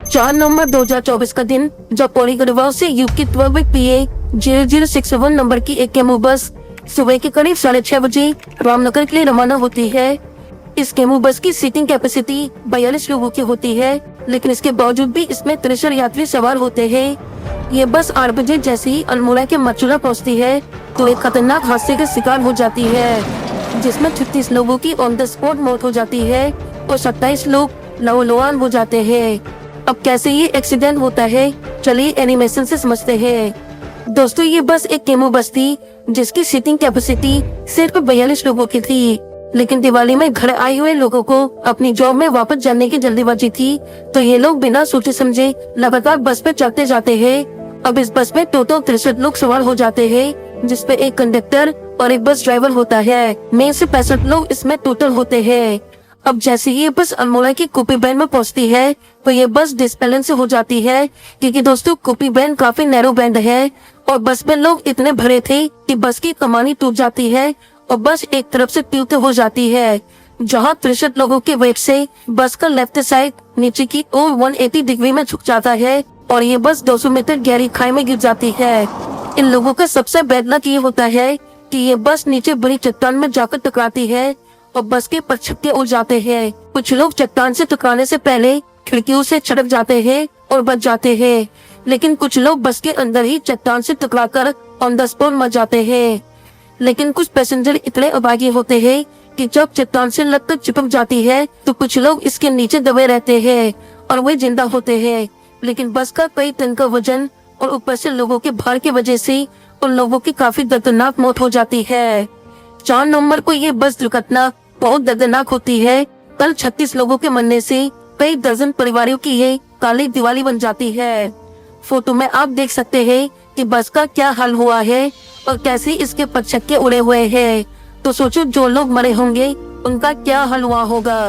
चार नवंबर 2024 का दिन जब पौड़ी गढ़वाल से यूपी 12 PA 0061 नंबर की एक केमू बस सुबह के करीब 6:30 बजे रामनगर के लिए रवाना होती है। इस केमू बस की सीटिंग कैपेसिटी 42 लोगों की होती है, लेकिन इसके बावजूद भी इसमें 63 यात्री सवार होते हैं। ये बस 8 बजे जैसे ही अल्मोड़ा के मचुरा पहुंचती है तो एक खतरनाक हादसे का शिकार हो जाती है, जिसमें 36 लोगों की ऑन द स्पॉट मौत हो जाती है और 27 लोग लहूलुहान हो जाते हैं। अब कैसे ये एक्सीडेंट होता है, चलिए एनिमेशन से समझते हैं। दोस्तों, ये बस एक केमू बस थी जिसकी सीटिंग कैपेसिटी सिर्फ 42 लोगों की थी, लेकिन दिवाली में घर आए हुए लोगों को अपनी जॉब में वापस जाने की जल्दीबाजी थी, तो ये लोग बिना सोचे समझे लगातार बस पे चढ़ते जाते हैं। अब इस बस में टोटल 63 लोग सवार हो जाते हैं, जिसपे एक कंडक्टर और एक बस ड्राइवर होता है। में से 65 लोग इसमें टोटल होते हैं। अब जैसे ये बस अल्मोड़ा की कूपी बैंड में पहुंचती है तो ये बस डिसबैलेंस हो जाती है, क्योंकि दोस्तों कूपी बैंड काफी नैरो बैंड है और बस में लोग इतने भरे थे कि बस की कमानी टूट जाती है और बस एक तरफ से ट्यूट हो जाती है, जहां 63 लोगों के वेट से बस का लेफ्ट साइड नीचे की ओर 180 डिग्री में झुक जाता है और ये बस 200 मीटर गहरी खाई में गिर जाती है। इन लोगों का सबसे बैड लक ये होता है कि ये बस नीचे बड़ी चट्टान में जाकर टकराती है और बस के पछक्के उड़ जाते हैं। कुछ लोग चट्टान से टकराने से पहले खिड़कियों से छटक जाते हैं और बच जाते हैं, लेकिन कुछ लोग बस के अंदर ही चट्टान से टकराकर ऑन द स्पॉट मर जाते हैं। लेकिन कुछ पैसेंजर इतने अभागी होते हैं कि जब चट्टान से लगकर चिपक जाती है तो कुछ लोग इसके नीचे दबे रहते हैं और वे जिंदा होते हैं, लेकिन बस का कई टन का वजन और ऊपर से लोगों के भार की वजह से उन लोगों की काफी दर्दनाक मौत हो जाती है। 4 नवंबर को ये बस दुर्घटना बहुत दर्दनाक होती है। कल 36 लोगों के मरने से कई दर्जन परिवारों की ये काली दिवाली बन जाती है। फोटो में आप देख सकते हैं कि बस का क्या हाल हुआ है और कैसे इसके पछक्के उड़े हुए हैं। तो सोचो जो लोग मरे होंगे उनका क्या हाल हुआ होगा।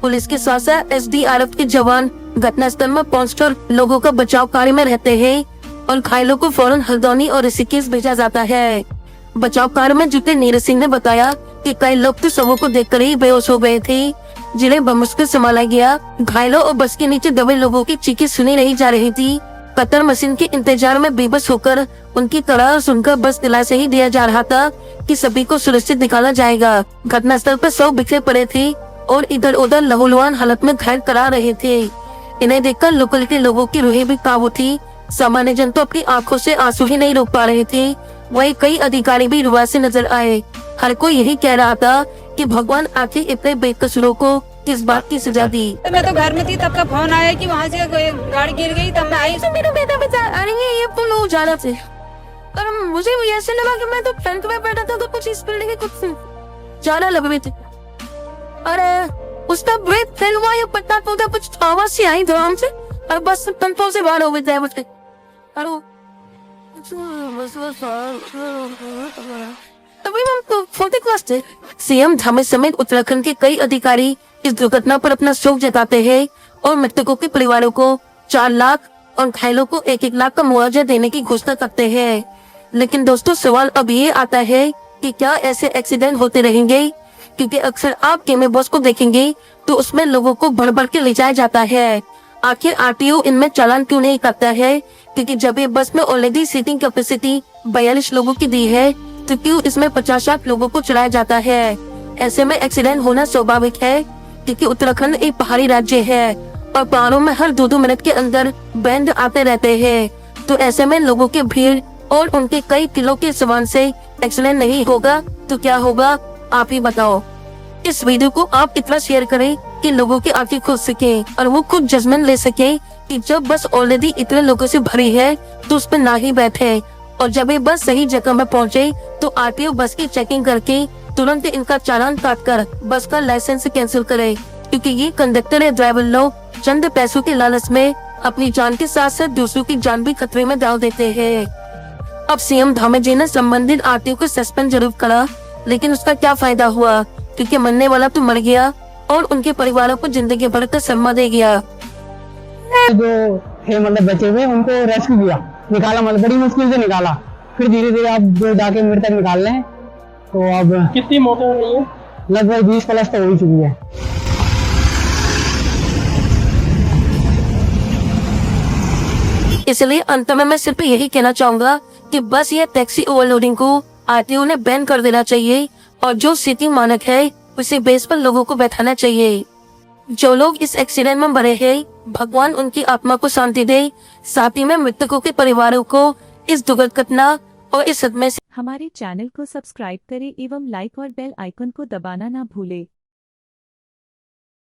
पुलिस के साथ साथ SDRF के जवान घटनास्थल में पहुंचकर लोगों का बचाव कार्य में रहते हैं और घायलों को फौरन हल्द्वानी और ऋषिकेश भेजा जाता है। बचाव कार्य में जुटे नीरज सिंह ने बताया कि कई लोग तो शवों को देखकर ही बेहोश हो गए थे, जिन्हें बमुश्किल संभाला गया। घायलों और बस के नीचे दबे लोगों की चीखें सुनी नहीं जा रही थी। कतर मशीन के इंतजार में बेबस होकर उनकी करार सुनकर बस दिलासा ही दिया जा रहा था कि सभी को सुरक्षित निकाला जाएगा। घटनास्थल पर शव बिखरे पड़े थे और इधर उधर लहूलुहान हालत में घायल करा रहे थे। इन्हें देखकर लोकल के लोगों की रूहें भी काबू थी। सामान्य जन तो अपनी आंखों से आंसू ही नहीं रोक पा रहे थे, वही कई अधिकारी भी रुआ से नजर आए। हर कोई यही कह रहा था कि भगवान आखिर इतने बेकसूरों को किस बात की सजा दी। तो मैं तो घर में थी, तब का फोन आया कि वहाँ से कोई गाड़ी गिर गई, तब मैं आई। तो मेरा बेटा बचा अरे ये पुल हो जाना थे और मुझे ऐसे लगा कि मैं तो फ्रंट में बैठा था तो कुछ इस बिल्डिंग के कुछ ज्यादा लग रहे थे। अरे उसका ब्रेक फेल हुआ या पता तो कुछ आवाज सी आई धड़ाम से और बस कंट्रोल से बाहर हो गई ड्राइवर से। सीएम धामी समेत उत्तराखंड के कई अधिकारी इस दुर्घटना पर अपना शोक जताते हैं और मृतकों के परिवारों को 4 लाख और घायलों को 1-1 लाख का मुआवजा देने की घोषणा करते हैं। लेकिन दोस्तों, सवाल अब ये आता है कि क्या ऐसे एक्सीडेंट होते रहेंगे? क्योंकि अक्सर आप केमे बस को देखेंगे तो उसमें लोगों को भर भर के ले जाया जाता है। आखिर RTO इनमें चालान क्यों नहीं करता है? क्योंकि जब ये बस में ऑलरेडी सीटिंग कैपेसिटी 42 लोगों की दी है तो क्यों इसमें 50-60 लोगों को चलाया जाता है? ऐसे में एक्सीडेंट होना स्वाभाविक है, क्योंकि उत्तराखंड एक पहाड़ी राज्य है और पहाड़ों में हर 2-2 मिनट के अंदर बैंड आते रहते हैं। तो ऐसे में लोगों की भीड़ और उनके कई किलो के सामान से एक्सीडेंट नहीं होगा तो क्या होगा, आप ही बताओ। इस वीडियो को आप इतना शेयर करें कि लोगों की आंखें खुल सके और वो खुद जजमेंट ले सके कि जब बस ऑलरेडी इतने लोगों से भरी है तो उस पर ना ही बैठे, और जब ये बस सही जगह में पहुंचे तो RTO बस की चेकिंग करके तुरंत इनका चालान काटकर बस का लाइसेंस कैंसिल करे, क्योंकि ये कंडक्टर या ड्राइवर लोग चंद पैसों के लालच में अपनी जान के साथ साथ दूसरों की जान भी खतरे में डाल देते हैं। अब CM धामी जी ने संबंधित RTO को सस्पेंड जरूर करा, लेकिन उसका क्या फायदा हुआ, क्योंकि मरने वाला तो मर गया और उनके परिवारों को जिंदगी भर का सरमा दे गया। जो थे मतलब बचे हुए उनको रेस्क्यू किया, निकाला, मतलब बड़ी मुश्किल से निकाला। फिर धीरे धीरे अब जो जाके मृतक निकाल लें। तो अब कितनी मौतें हो रही है? लगभग 20 प्लस तो हो ही चुकी है। इसलिए अंत में मैं सिर्फ यही कहना चाहूंगा कि बस ये टैक्सी ओवरलोडिंग को आरटीओ ने बैन कर देना चाहिए और जो सिटी मानक है उसी बेस पर लोगों को बैठाना चाहिए। जो लोग इस एक्सीडेंट में मरे हैं, भगवान उनकी आत्मा को शांति दे, साथ ही में मृतकों के परिवारों को इस दुखद घटना और इस सदमे से हमारे चैनल को सब्सक्राइब करें एवं लाइक और बेल आइकन को दबाना ना भूलें।